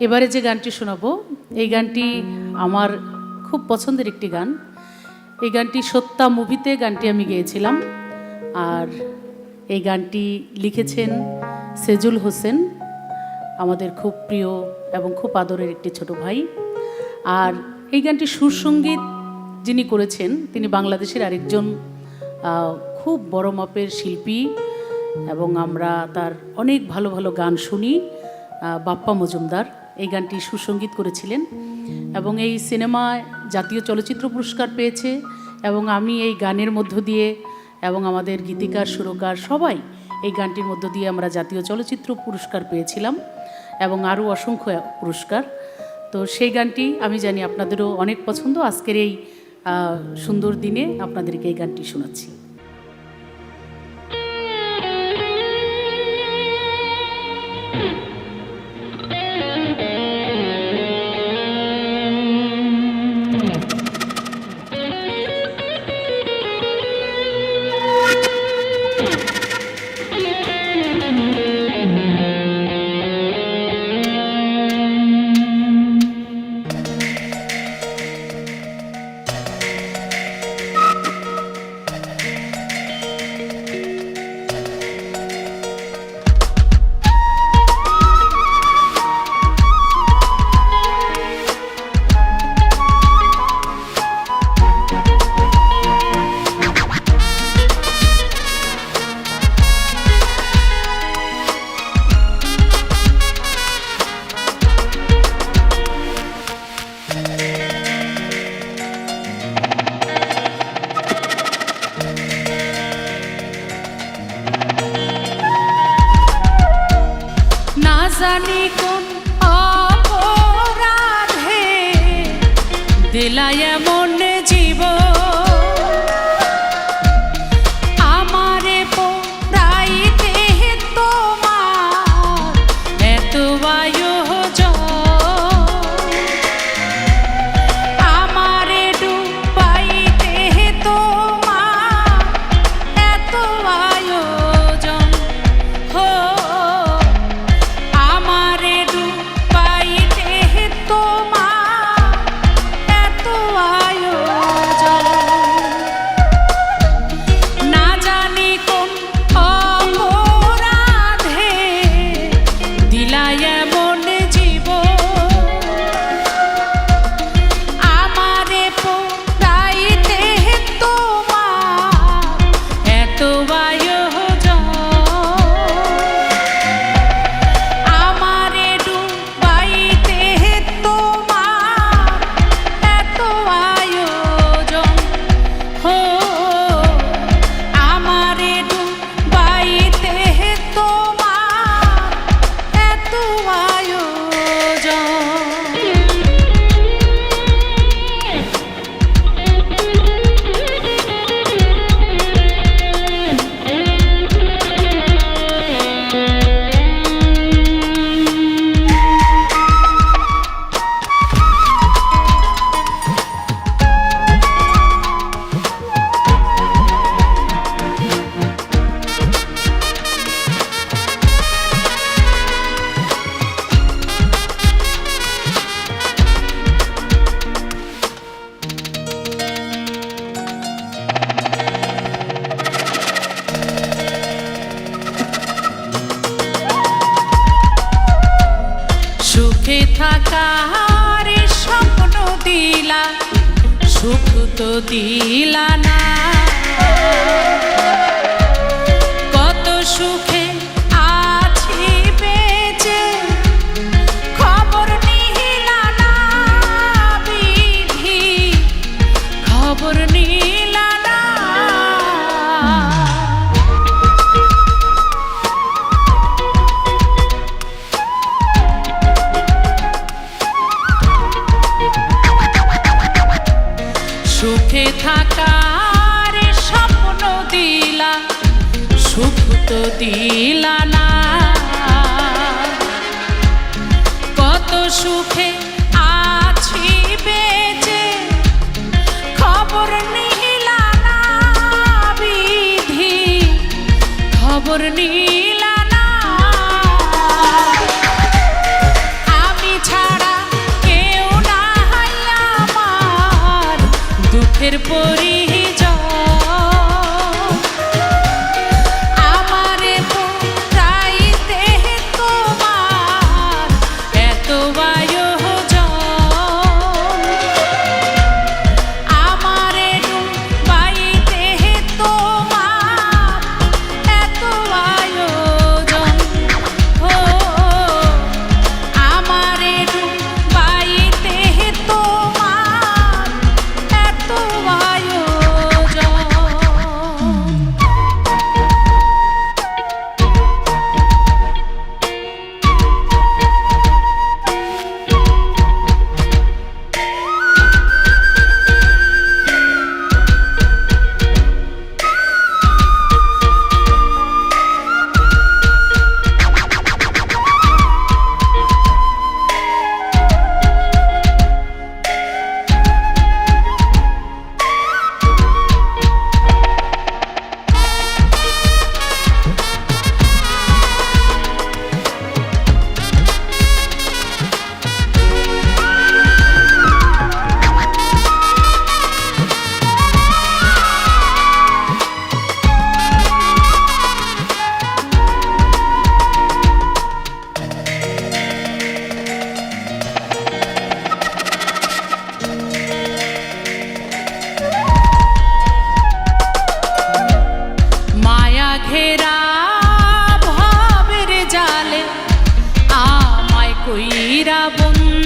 এবারে যে গানটি শোনাবো এই গানটি আমার খুব পছন্দের একটি গান। এই গানটি সত্যা মুভিতে গানটি আমি গেয়েছিলাম। আর এই গানটি লিখেছেন সেজুল হোসেন, আমাদের খুব প্রিয় এবং খুব আদরের একটি ছোট ভাই। আর এই গানটি সুরসঙ্গীত যিনি করেছেন তিনি বাংলাদেশের আরেকজন খুব বড় মাপের শিল্পী এবং আমরা তার অনেক ভালো ভালো গান শুনি। বাপ্পা মজুমদার এই গানটি সুসঙ্গীত করেছিলেন এবং এই সিনেমায় জাতীয় চলচ্চিত্র পুরস্কার পেয়েছে। এবং আমি এই গানের মধ্য দিয়ে এবং আমাদের গীতিকার সুরকার সবাই এই গানটির মধ্য দিয়ে আমরা জাতীয় চলচ্চিত্র পুরস্কার পেয়েছিলাম এবং আরও অসংখ্য পুরস্কার। তো সেই গানটি আমি জানি আপনাদেরও অনেক পছন্দ। আজকের এই সুন্দর দিনে আপনাদেরকে এই গানটি শোনাচ্ছি। জানি কোন অপরাধে দিলাই এমন জীবন আমারে পোড়াইতে তোমার এত আয়োজন আমারে ডুবাইতে তোমার এত আয়োজন হো সুখে থাকার স্বপ্ন দিলা সুখ তো দিলা না কত সুখে আছি বেঁচে খবর নিলা না বিধি খবর নিলা না সুখে থাকার স্বপ্ন দিলা সুখ তো দিলা না কত সুখে আছি বেঁচে খবর নিলা না বিধি খবর নিলা না আমি পরিজন আমারে পুরাইতে তোমার এত আয়োজন আমারে ডুবাইতে তোমার এত আয়োজন ও আমারে ডুবাইতে তোমার এত আয়োজন মায়া ঘেরা ভবের জালে আমায় কইরা বন্ধ